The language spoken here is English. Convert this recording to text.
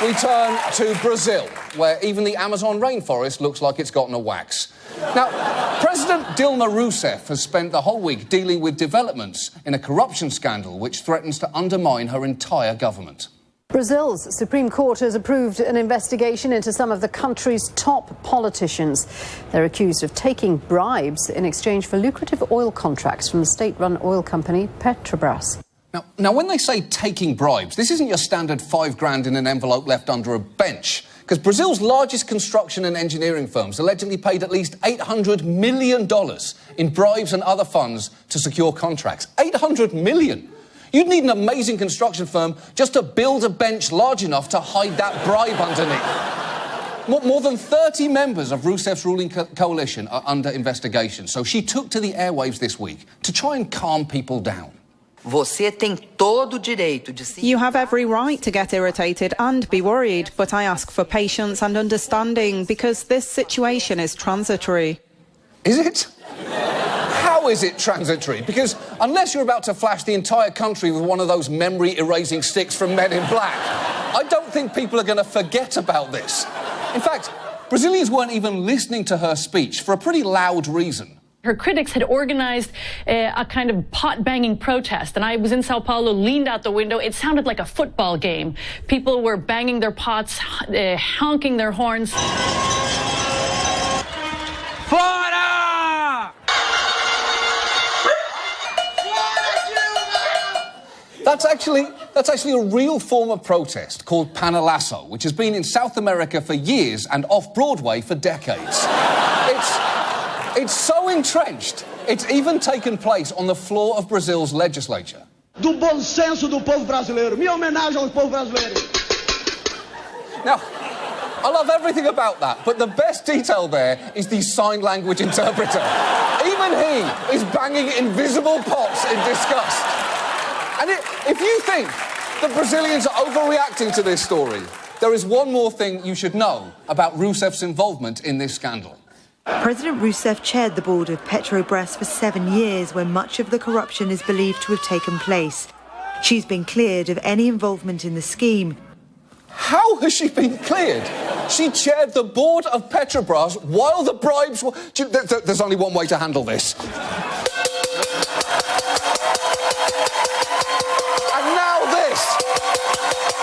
We turn to Brazil, where even the Amazon rainforest looks like it's gotten a wax. Now, President Dilma Rousseff has spent the whole week dealing with developments in a corruption scandal which threatens to undermine her entire government. Brazil's Supreme Court has approved an investigation into some of the country's top politicians. They're accused of taking bribes in exchange for lucrative oil contracts from the state-run oil company Petrobras. Now, when they say taking bribes, this isn't your standard $5,000 in an envelope left under a bench, because Brazil's largest construction and engineering firms allegedly paid at least $800 million in bribes and other funds to secure contracts. $800 million! You'd need an amazing construction firm just to build a bench large enough to hide that bribe underneath. More than 30 members of Rousseff's ruling coalition are under investigation, so she took to the airwaves this week to try and calm people down. You have every right to get irritated and be worried, but I ask for patience and understanding because this situation is transitory. Is it? How is it transitory? Because unless you're about to flash the entire country with one of those memory-erasing sticks from Men in Black, I don't think people are going to forget about this. In fact, Brazilians weren't even listening to her speech for a pretty loud reason. Her critics had organized a kind of pot-banging protest, and I was in Sao Paulo, leaned out the window. It sounded like a football game. People were banging their pots, honking their horns. Fora! That's actually a real form of protest called panelazo, which has been in South America for years and off-Broadway for decades. It's so entrenched, it's even taken place on the floor of Brazil's legislature. Do bom senso do povo brasileiro. Minha homenagem ao povo brasileiro. Now, I love everything about that, but the best detail there is the sign language interpreter. Even he is banging invisible pots in disgust. And if you think that Brazilians are overreacting to this story, there is one more thing you should know about Rousseff's involvement in this scandal. President Rousseff chaired the board of Petrobras for 7 years, where much of the corruption is believed to have taken place. She's been cleared of any involvement in the scheme. How has she been cleared? She chaired the board of Petrobras while the bribes were... There's only one way to handle this. And now this.